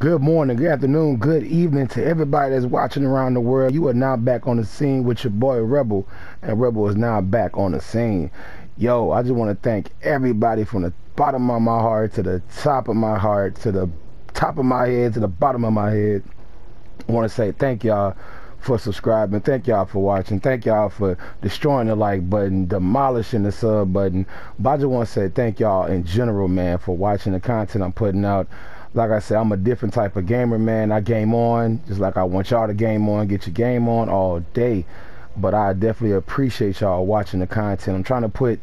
Good morning, good afternoon, good evening to everybody that's watching around the world. You are now back on the scene with your boy Rebel, and Rebel is now back on the scene. Yo, I just want to thank everybody from the bottom of my heart to the top of my heart to the top of my head to the bottom of my head. I want to say thank y'all for subscribing. Thank y'all for watching. Thank y'all for destroying the like button, demolishing the sub button. But I just want to say thank y'all in general, man, for watching the content I'm putting out. Like I said, I'm a different type of gamer, man. I game on just like I want y'all to game on, get your game on all day. But I definitely appreciate y'all watching the content. I'm trying to put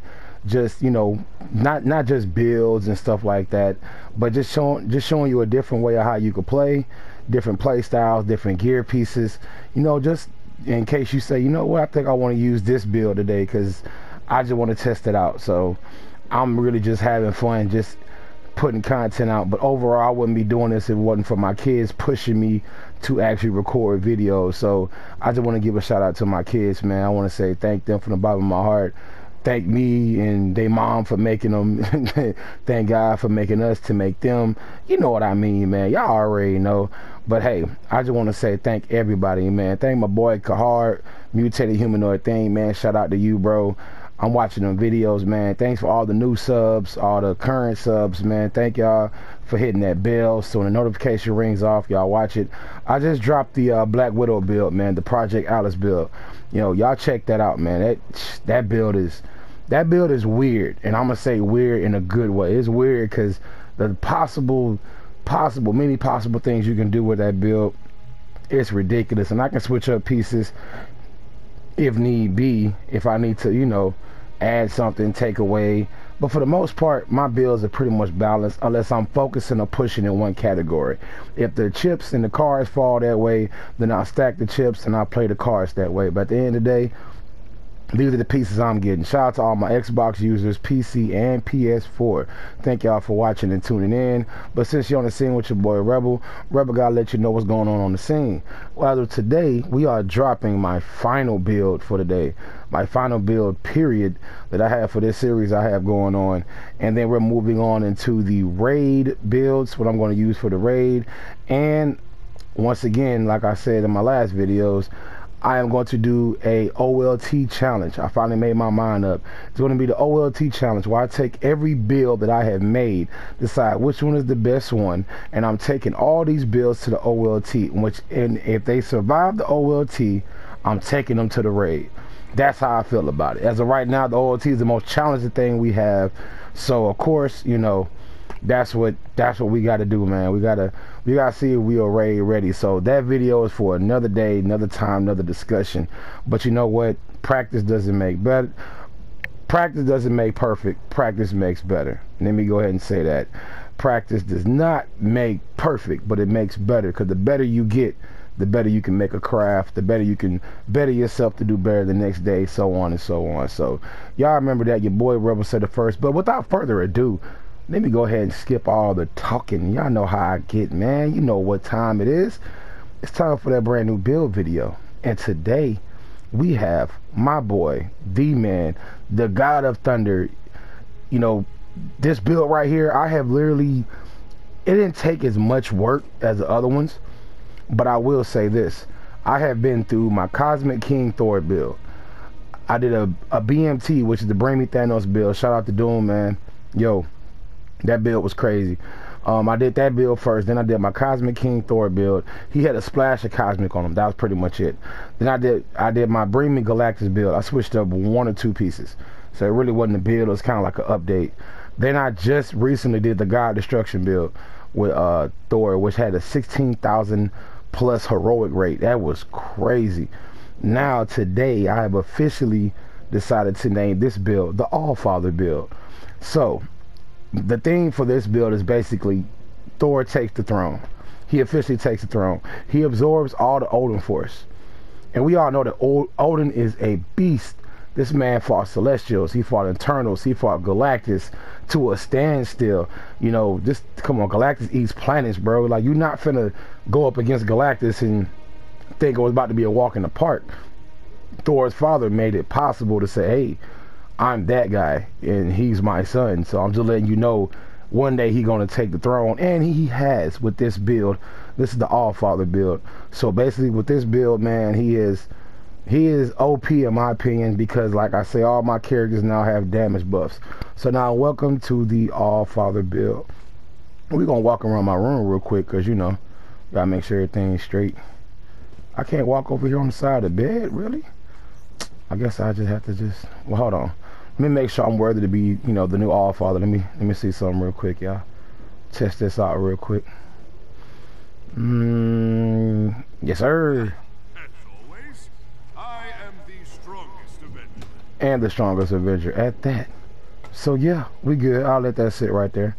just, you know, not just builds and stuff like that, but just showing you a different way of how you could play, different play styles, different gear pieces, you know, just in case you say, you know what, I think I want to use this build today because I just want to test it out. So I'm really just having fun, just putting content out. But overall, I wouldn't be doing this if it wasn't for my kids pushing me to actually record videos. So I just want to give a shout out to my kids, man. I want to say thank them from the bottom of my heart. Thank me and they mom for making them. Thank God for making us to make them. You know what I mean, man. Y'all already know. But hey, I just want to say thank everybody, man. Thank my boy Kahard, Mutated Humanoid Thing, man. Shout out to you, bro. I'm watching them videos, man. Thanks for all the new subs, all the current subs, man. Thank y'all for hitting that bell so when the notification rings off, y'all watch it. I just dropped the Black Widow build, man, the Project Alice build. You know, y'all check that out, man. That build is weird, and I'm gonna say weird in a good way. It's weird because the many possible things you can do with that build, it's ridiculous. And I can switch up pieces if need be, if I need to, you know, add something, take away. But for the most part, my builds are pretty much balanced unless I'm focusing or pushing in one category. If the chips and the cards fall that way, then I'll stack the chips and I'll play the cards that way. But at the end of the day, these are the pieces I'm getting. Shout out to all my Xbox users, PC and PS4. Thank y'all for watching and tuning in. But since you're on the scene with your boy Rebel gotta let you know what's going on the scene. Well, as of today, we are dropping my final build for the day. My final build, period, that I have for this series I have going on. And then we're moving on into the raid builds, what I'm going to use for the raid. And once again, like I said in my last videos, I am going to do a OLT challenge. I finally made my mind up. It's going to be the OLT challenge where I take every build that I have made, decide which one is the best one, and I'm taking all these builds to the OLT, and if they survive the OLT, I'm taking them to the raid. That's how I feel about it. As of right now, the OLT is the most challenging thing we have. So of course, you know, that's what we got to do, man. We gotta see if we are ready. So that video is for another day, another time, another discussion. But you know what? Practice doesn't make better. Practice doesn't make perfect. Practice makes better. Let me go ahead and say that. Practice does not make perfect, but it makes better. Because the better you get, the better you can make a craft, the better you can better yourself to do better the next day, so on and so on. So y'all remember that. Your boy Rebel said it first. But without further ado, let me go ahead and skip all the talking. Y'all know how I get, man. You know what time it is. It's time for that brand new build video. And today we have my boy, the man, the God of Thunder. You know, this build right here, I have literally, it didn't take as much work as the other ones, but I will say this. I have been through my Cosmic King Thor build. I did a BMT, which is the Bring Me Thanos build. Shout out to Doom, man. Yo, that build was crazy. I did that build first, then I did my Cosmic King Thor build. He had a splash of Cosmic on him. That was pretty much it. Then I did my Bring Me Galactus build. I switched up one or two pieces, so it really wasn't a build. It was kind of like an update. Then I just recently did the God Destruction build with Thor, which had a 16,000 plus heroic rate. That was crazy. Now today I have officially decided to name this build the AllFather build. So the thing for this build is basically Thor takes the throne. He officially takes the throne. He absorbs all the Odin force. And we all know that Odin is a beast. This man fought Celestials. He fought Eternals. He fought Galactus to a standstill. You know, just come on, Galactus eats planets, bro. Like, you're not finna go up against Galactus and think it was about to be a walk in the park. Thor's father made it possible to say, hey, I'm that guy and he's my son, so I'm just letting you know one day he gonna take the throne, and he has with this build. This is the AllFather build. So basically with this build, man, he is OP in my opinion, because like I say, all my characters now have damage buffs. So now welcome to the AllFather build. We're gonna walk around my room real quick, because you know, gotta make sure everything's straight. I can't walk over here on the side of the bed, really? I guess I just have to well, hold on. Let me make sure I'm worthy to be, you know, the new AllFather. Let me see something real quick, y'all. Test this out real quick. Yes, sir. As always, I am the strongest Avenger. And the strongest Avenger at that. So yeah, we good. I'll let that sit right there.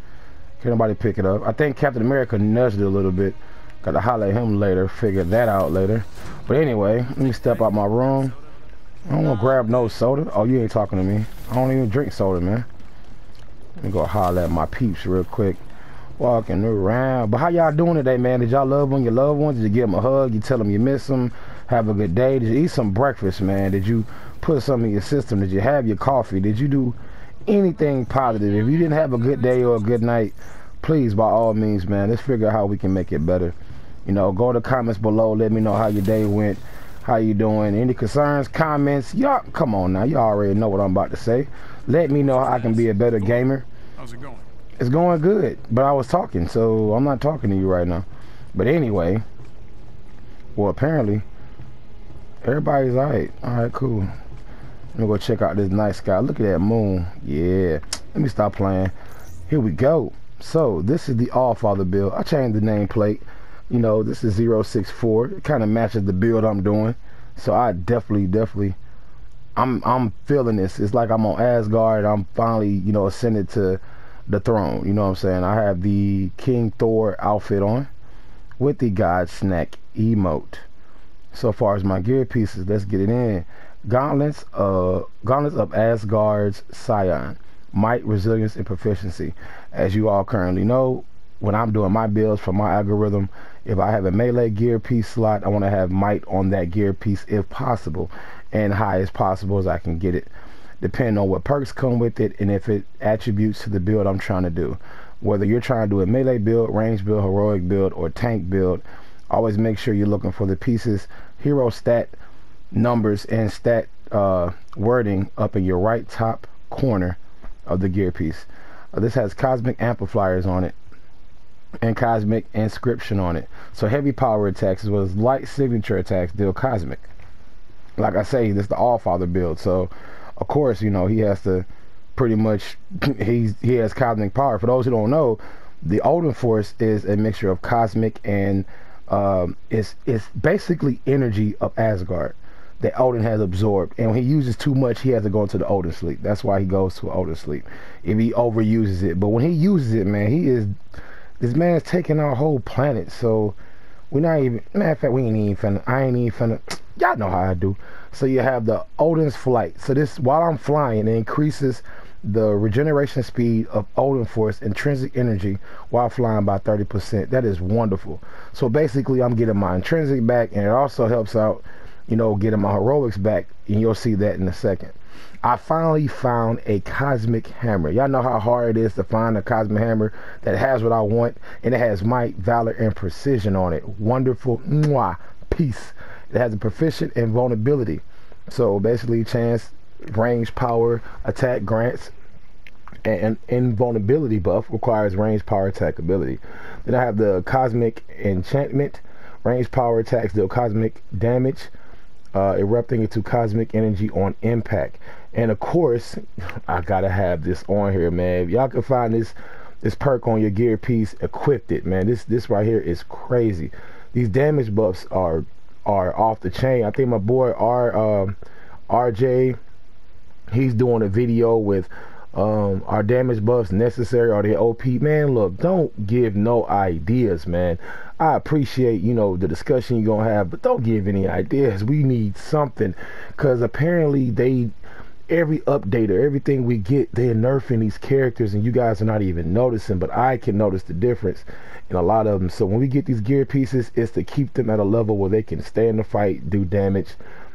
Can nobody pick it up? I think Captain America nudged it a little bit. Got to holler at him later. Figure that out later. But anyway, let me step out my room. I don't want to grab no soda. Oh, you ain't talking to me. I don't even drink soda, man. Let me go holler at my peeps real quick. Walking around. But how y'all doing today, man? Did y'all love on your loved ones? Did you give them a hug? You tell them you miss them? Have a good day? Did you eat some breakfast, man? Did you put something in your system? Did you have your coffee? Did you do anything positive? If you didn't have a good day or a good night, please, by all means, man, let's figure out how we can make it better. You know, go to the comments below. Let me know how your day went. How you doing? Any concerns, comments? Y'all, come on now. Y'all already know what I'm about to say. Let me know how I can be a better gamer. How's it going? It's going good, but I was talking, so I'm not talking to you right now. But anyway, well, apparently, everybody's alright. Alright, cool. Let me go check out this night sky. Look at that moon. Yeah. Let me stop playing. Here we go. So, this is the AllFather build. I changed the nameplate. You know, this is 064. It kind of matches the build I'm doing. So I definitely I'm feeling this. It's like I'm on Asgard. I'm finally, you know, ascended to the throne. You know what I'm saying? I have the King Thor outfit on with the God Snack emote. So far as my gear pieces, let's get it in. Gauntlets of Asgard's Scion. Might, resilience, and proficiency. As you all currently know, when I'm doing my builds for my algorithm, if I have a melee gear piece slot, I want to have might on that gear piece if possible, and high as possible as I can get it, depending on what perks come with it and if it attributes to the build I'm trying to do. Whether you're trying to do a melee build, range build, heroic build, or tank build, always make sure you're looking for the pieces, hero stat numbers, and stat wording up in your right top corner of the gear piece. This has cosmic amplifiers on it and cosmic inscription on it. So heavy power attacks as well as light signature attacks deal cosmic. Like I say, this is the AllFather build, so of course, you know, he has to pretty much he has cosmic power. For those who don't know, the Odin Force is a mixture of cosmic and it's basically energy of Asgard that Odin has absorbed, and when he uses too much, he has to go into the Odin sleep. That's why he goes to Odin sleep if he overuses it. But when he uses it, man, this man's taking our whole planet. So we're not even, matter of fact, we ain't even finna, I ain't even finna, y'all know how I do. So you have the Odin's flight. So this, while I'm flying, it increases the regeneration speed of Odin Force intrinsic energy while flying by 30%. That is wonderful. So basically I'm getting my intrinsic back, and it also helps out, you know, getting my heroics back, and you'll see that in a second. I finally found a cosmic hammer. Y'all know how hard it is to find a cosmic hammer that has what I want, and it has might, valor, and precision on it. Wonderful. Mwah. Peace. It has a proficient and vulnerability. So basically, chance, range, power, attack grants, and invulnerability buff requires range, power, attack ability. Then I have the cosmic enchantment. Range, power, attacks deal cosmic damage, erupting into cosmic energy on impact. And of course, I gotta have this on here, man. If y'all can find this perk on your gear piece, equipped it, man. This right here is crazy. These damage buffs are off the chain. I think my boy RJ, he's doing a video with our damage buffs necessary, or the OP. Man, look, don't give no ideas, man. I appreciate, you know, the discussion you're gonna have, but don't give any ideas. We need something, because apparently every update or everything we get, they're nerfing these characters, and you guys are not even noticing, but I can notice the difference in a lot of them. So when we get these gear pieces, it's to keep them at a level where they can stay in the fight, do damage,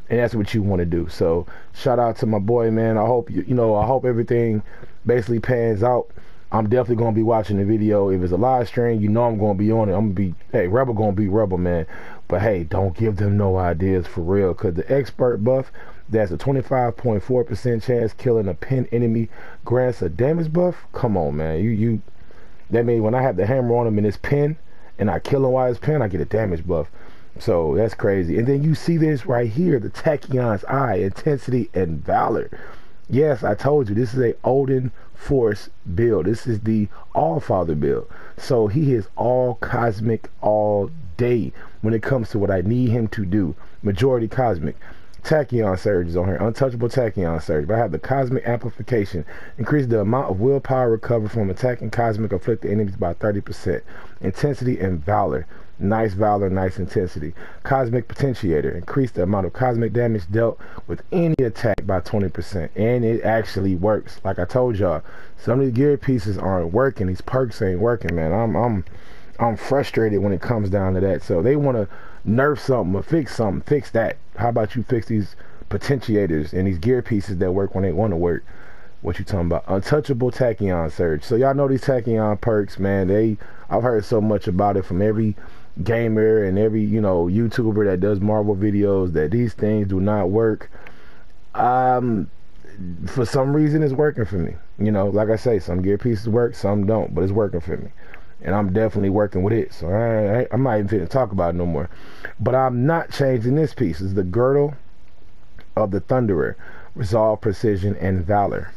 and that's what you want to do. So shout out to my boy, man. I hope I hope everything basically pans out. I'm definitely gonna be watching the video. If it's a live stream, you know I'm gonna be on it. I'm gonna be, hey, Rebel gonna be Rebel, man. But hey, don't give them no ideas for real, because the expert buff, that's a 25.4% chance killing a pinned enemy grants a damage buff. Come on, man. That means when I have the hammer on him in his pin and I kill him while he's pinned, I get a damage buff. So that's crazy. And then you see this right here, the Tachyon's Eye, intensity and valor. Yes, I told you, this is a Odin Force build. This is the AllFather build. So he is all cosmic all day when it comes to what I need him to do. Majority cosmic. Tachyon Surge is on here. Untouchable Tachyon Surge. But I have the Cosmic Amplification. Increase the amount of willpower recovered from attacking cosmic afflicted enemies by 30%. Intensity and Valor. Nice Valor, nice Intensity. Cosmic Potentiator. Increase the amount of cosmic damage dealt with any attack by 20%. And it actually works. Like I told y'all, some of the gear pieces aren't working. These perks ain't working, man. I'm frustrated when it comes down to that. So they want to nerf something or fix something. Fix that. How about you fix these potentiators and these gear pieces that work when they want to work? What you talking about? Untouchable Tachyon Surge. So y'all know these Tachyon perks, man. I've heard so much about it from every gamer and every, you know, YouTuber that does Marvel videos, that these things do not work. For some reason it's working for me. You know, like I say, some gear pieces work, some don't, but it's working for me. And I'm definitely working with it. So I'm not even going to talk about it no more. But I'm not changing this piece. It's the Girdle of the Thunderer. Resolve, Precision, and Valor.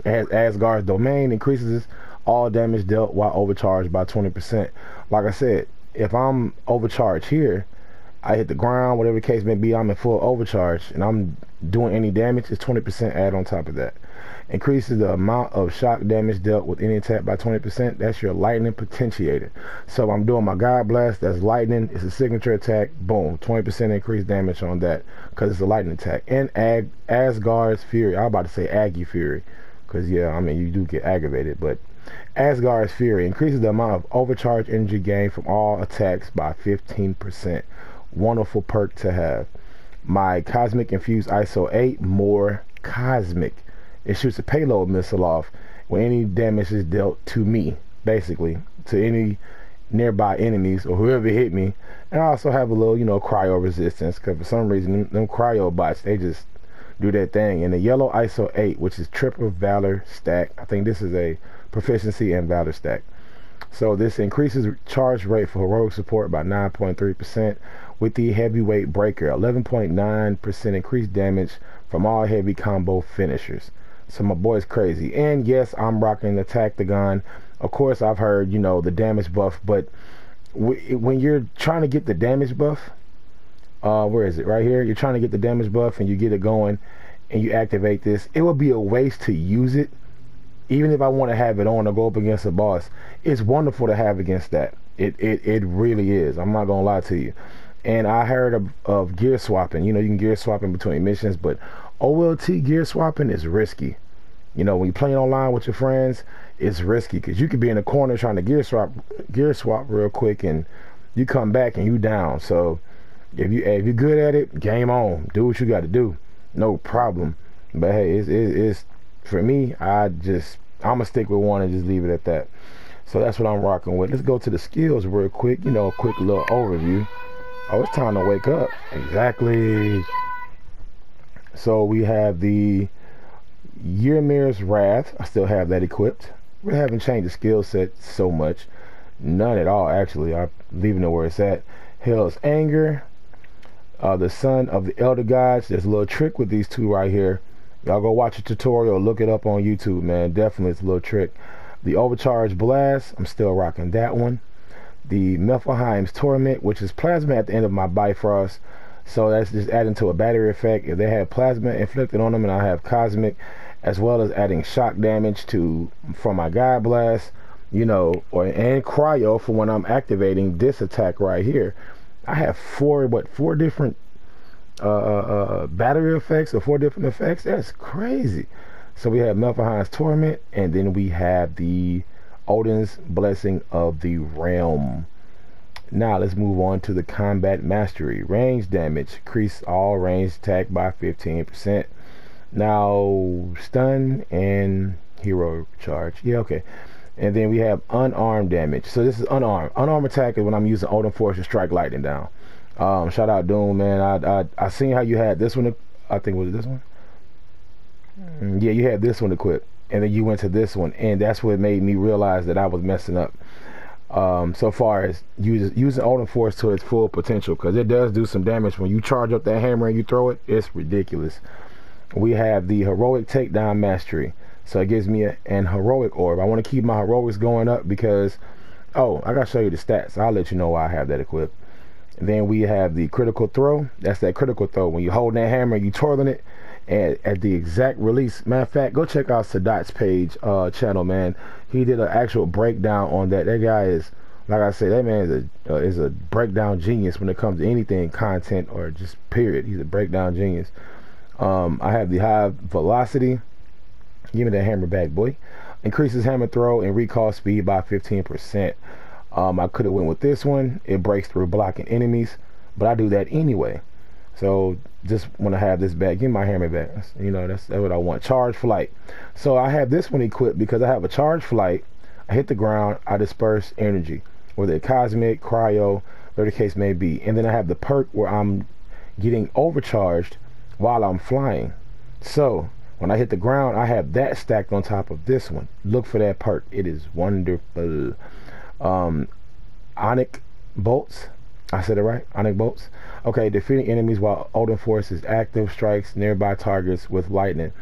As Asgard's domain increases all damage dealt while overcharged by 20%. Like I said, if I'm overcharged here, I hit the ground, whatever the case may be, I'm in full overcharge, and I'm doing any damage, it's 20% add on top of that. Increases the amount of shock damage dealt with any attack by 20%. That's your lightning potentiator. So I'm doing my God Blast, that's lightning, it's a signature attack, boom, 20% increased damage on that, because it's a lightning attack. And Asgard's Fury, I was about to say Aggie Fury, because yeah, I mean, you do get aggravated, but Asgard's Fury increases the amount of overcharge energy gained from all attacks by 15%. Wonderful perk to have. My Cosmic Infused ISO 8, more cosmic. It shoots a payload missile off when any damage is dealt to me, basically, to any nearby enemies or whoever hit me. And I also have a little, you know, cryo resistance, because for some reason, them cryo bots, they just do that thing. And the yellow ISO 8, which is triple Valor stack. I think this is a proficiency and Valor stack. So this increases charge rate for heroic support by 9.3% with the heavyweight breaker. 11.9% increased damage from all heavy combo finishers. So my boy's crazy. And yes, I'm rocking the Tactagon. Of course, I've heard, you know, the damage buff, but when you're trying to get the damage buff, where is it? Right here. You're trying to get the damage buff and you get it going and you activate this. It would be a waste to use it. Even if I want to have it on or go up against a boss, it's wonderful to have against that. It really is. I'm not gonna lie to you. And I heard of gear swapping. You know, you can gear swap in between missions, but OLT gear swapping is risky. You know, when you're playing online with your friends, it's risky because you could be in a corner trying to gear swap real quick, and you come back and you down. So if you're good at it, game on. Do what you got to do, no problem. But hey, it's for me. I'm gonna stick with one and just leave it at that. So that's what I'm rocking with. Let's go to the skills real quick. You know, a quick little overview. Oh, it's time to wake up. Exactly. So we have the Yrmir's Wrath. I still have that equipped. We haven't changed the skill set so much. None at all, actually. I'm leaving it where it's at. Hell's Anger. The Son of the Elder Gods. There's a little trick with these two right here. Y'all go watch a tutorial. Look it up on YouTube, man. Definitely, it's a little trick. The Overcharge Blast. I'm still rocking that one. The Niflheim's Torment, which is plasma at the end of my Bifrost. So that's just adding to a battery effect. If they have plasma inflicted on them, and I have cosmic, as well as adding shock damage from my God Blast, you know, and cryo for when I'm activating this attack right here. I have four different battery effects or 4 different effects. That's crazy. So we have Niflheim's Torment, and then we have the Odin's Blessing of the Realm. Now let's move on to the Combat Mastery. Range damage. Increase all range attack by 15%. Now stun and hero charge. Yeah, okay. And then we have unarmed damage. So this is unarmed. Unarmed attack is when I'm using Odin Force to strike lightning down. Shout out Doom, man. I seen how you had this one. I think was it this one. Yeah, you had this one equipped, and then you went to this one, and that's what made me realize that I was messing up. So far as using Odin Force to its full potential, because it does do some damage when you charge up that hammer and you throw it. It's ridiculous. We have the heroic takedown mastery, so it gives me an heroic orb. I want to keep my heroics going up because, oh, I gotta show you the stats. I'll let you know why I have that equipped. And then we have the critical throw. That's that critical throw when you hold that hammer and you twirling it, and at the exact release. Matter of fact, go check out Sadat's page channel, man. He did an actual breakdown on that. That guy is, like I said, that man is a breakdown genius when it comes to anything content or just period. He's a breakdown genius. I have the high velocity. Give me that hammer back, boy. Increases hammer throw and recall speed by 15%. I could have went with this one. It breaks through blocking enemies, but I do that anyway. So just want to have this back. Give me my hammer back. You know, that's what I want. Charge flight. So I have this one equipped because I have a charge flight. I hit the ground. I disperse energy, whether it's cosmic, cryo, whatever the case may be. And then I have the perk where I'm getting overcharged while I'm flying. So when I hit the ground, I have that stacked on top of this one. Look for that perk. It is wonderful. Onic bolts. I said it right. Onic bolts. Okay, defeating enemies while Odin Force is active, strikes nearby targets with lightning.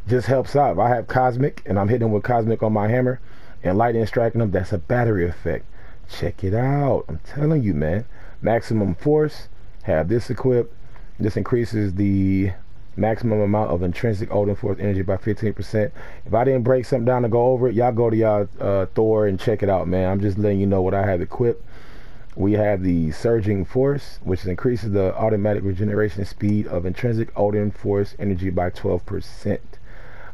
Just helps out. If I have cosmic and I'm hitting with cosmic on my hammer and lightning striking them, that's a battery effect. Check it out. I'm telling you, man. Maximum force. Have this equipped. This increases the maximum amount of intrinsic Odin Force energy by 15%. If I didn't break something down to go over it, y'all go to y'all Thor and check it out, man. I'm just letting you know what I have equipped. We have the Surging Force, which increases the automatic regeneration speed of intrinsic Odin Force energy by 12%.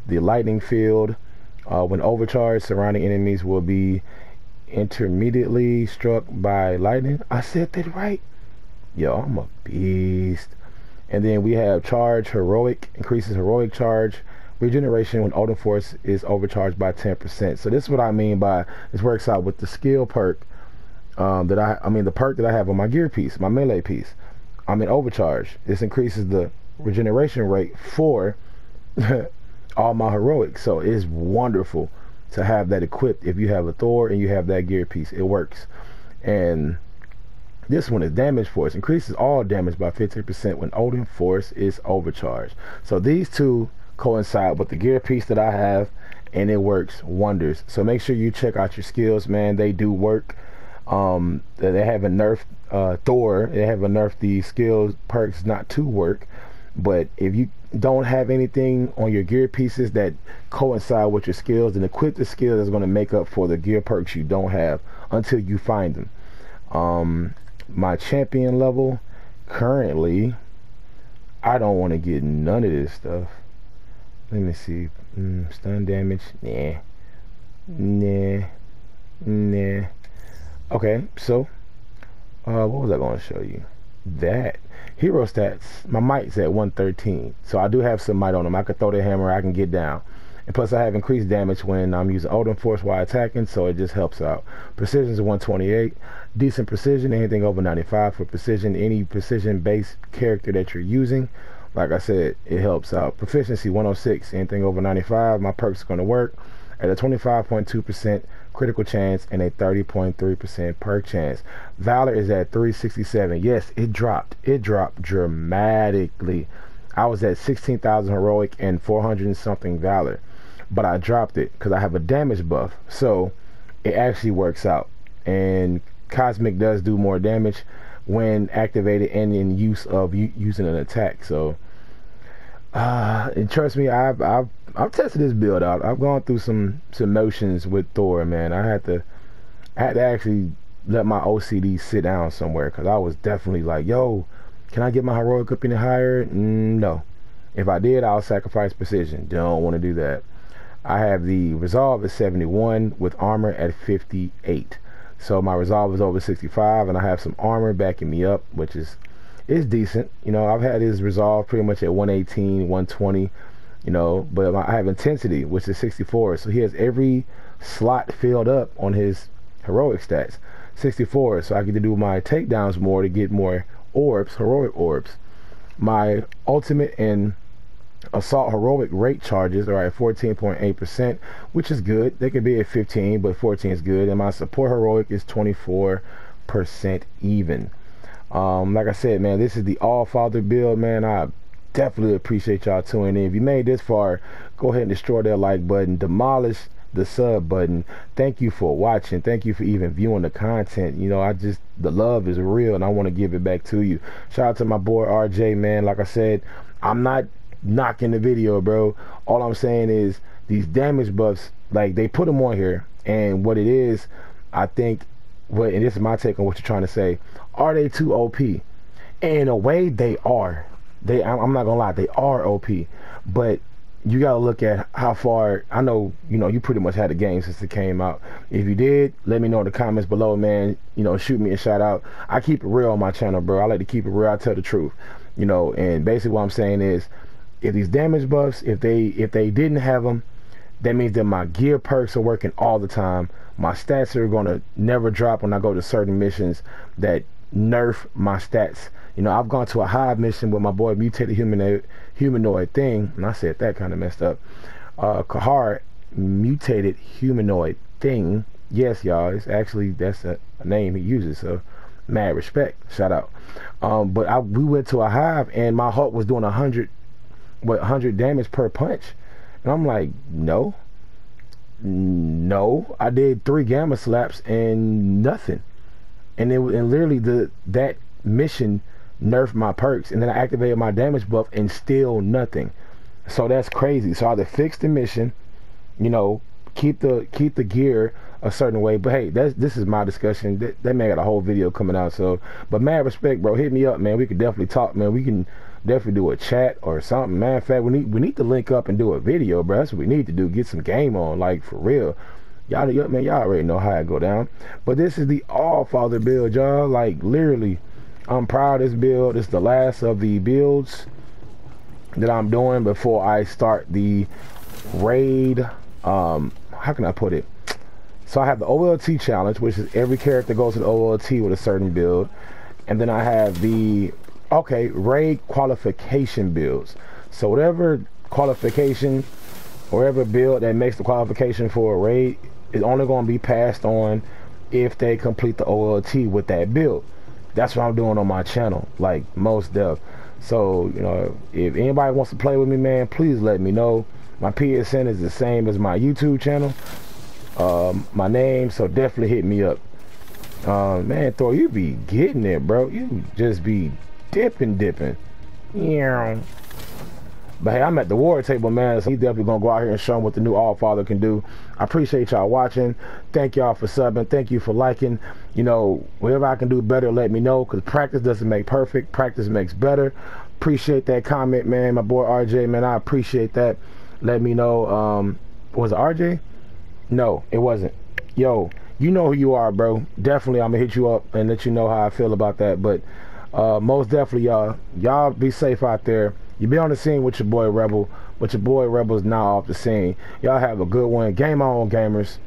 The Lightning Field, when overcharged, surrounding enemies will be intermediately struck by lightning. I said that right. Yo, I'm a beast. And then we have Charge Heroic, increases heroic charge regeneration when Odin Force is overcharged by 10%. So this is what I mean by this works out with the skill perk the perk that I have on my gear piece, my melee piece. I'm in overcharge. This increases the regeneration rate for all my heroics. So it's wonderful to have that equipped if you have a Thor and you have that gear piece. It works. And this one is damage force. Increases all damage by 15% when Odin Force is overcharged. So these two coincide with the gear piece that I have, and it works wonders. So make sure you check out your skills, man. They do work. They haven't nerfed Thor. They haven't nerfed the skills perks not to work. But if you don't have anything on your gear pieces that coincide with your skills, then equip the skill that's going to make up for the gear perks you don't have until you find them. My champion level currently, I don't want to get none of this stuff. Let me see. Stun damage. Nah. Okay, so what was I going to show you? That hero stats, my might's at 113, so I do have some might on them. I could throw the hammer, I can get down, and plus I have increased damage when I'm using Odin Force while attacking, so it just helps out. Precision is 128, decent precision, anything over 95 for precision. Any precision based character that you're using, like I said, it helps out. Proficiency 106, anything over 95, my perk's going to work at a 25.2% critical chance and a 30.3% perk chance. Valor is at 367. Yes, it dropped dramatically. I was at 16,000 heroic and 400 and something valor, but I dropped it because I have a damage buff, so it actually works out. And cosmic does do more damage when activated and in use of using an attack. So and trust me, I've tested this build out. I've gone through some motions with Thor, man. I had to actually let my OCD sit down somewhere, because I was definitely like, yo, can I get my heroic up any higher? No. If I did, I'll sacrifice precision. Don't want to do that. I have the resolve at 71 with armor at 58. So my resolve is over 65, and I have some armor backing me up, which is decent. You know, I've had his resolve pretty much at 118, 120. you know, but I have intensity, which is 64. So he has every slot filled up on his heroic stats. 64, so I get to do my takedowns more to get more orbs, heroic orbs. My ultimate and assault heroic rate charges are at 14.8%, which is good. They could be at 15, but 14 is good. And my support heroic is 24% even. Like I said, man, this is the AllFather build, man. I definitely appreciate y'all tuning in. If you made this far, go ahead and destroy that like button, demolish the sub button. Thank you for watching. Thank you for even viewing the content. You know, the love is real and I want to give it back to you. Shout out to my boy RJ, man. Like I said, I'm not knocking the video, bro. All I'm saying is these damage buffs, like, they put them on here, and what it is, I think, and this is my take on what you're trying to say, are they too OP? And in a way, they are. I'm not gonna lie, they are OP, but you gotta look at how far. I know, you know, you pretty much had the game since it came out. If you did, let me know in the comments below, man. You know, shoot me a shout out. I keep it real on my channel, bro. I like to keep it real. I tell the truth, you know. And basically what I'm saying is, if these damage buffs, if they didn't have them, that means that my gear perks are working all the time. My stats are gonna never drop when I go to certain missions that nerf my stats. You know, I've gone to a hive mission with my boy mutated humanoid thing, and I said that kind of messed up. Kahar mutated humanoid thing. Yes, y'all, it's actually, that's a name he uses, so mad respect, shout out. But we went to a hive and my Hulk was doing 100 damage per punch, and I'm like, no, I did 3 gamma slaps and nothing. And literally that mission nerfed my perks, and then I activated my damage buff and still nothing. So that's crazy. So I had to fix the mission, you know, keep the gear a certain way. But hey, this is my discussion. That man got a whole video coming out. So, but mad respect, bro. Hit me up, man. We could definitely talk, man. We can definitely do a chat or something. Matter of fact, we need to link up and do a video, bro. That's what we need to do. Get some game on, like, for real. Y'all, man, y'all already know how it go down. But this is the AllFather build, y'all. Like, literally, I'm proud of this build. It's the last of the builds that I'm doing before I start the raid. How can I put it? So I have the OLT challenge, which is every character goes to the OLT with a certain build. And then I have the, raid qualification builds. So whatever qualification, whatever build that makes the qualification for a raid is only going to be passed on if they complete the OLT with that build. That's what I'm doing on my channel, like, most def. So, you know, if anybody wants to play with me, man, please let me know. My PSN is the same as my YouTube channel, my name, so definitely hit me up. Man, Thor, you be getting it, bro. You just be dipping. Yeah. But hey, I'm at the war table, man, so he's definitely gonna go out here and show him what the new AllFather can do. I appreciate y'all watching. Thank y'all for subbing. Thank you for liking. You know, whatever I can do better, let me know, because practice doesn't make perfect. Practice makes better. Appreciate that comment, man. My boy RJ, man, I appreciate that. Let me know. Was it RJ? No, it wasn't. Yo, you know who you are, bro. Definitely, I'm gonna hit you up and let you know how I feel about that. But most definitely, y'all be safe out there. You be on the scene with your boy Rebel, but your boy Rebel's now off the scene. Y'all have a good one. Game on, gamers.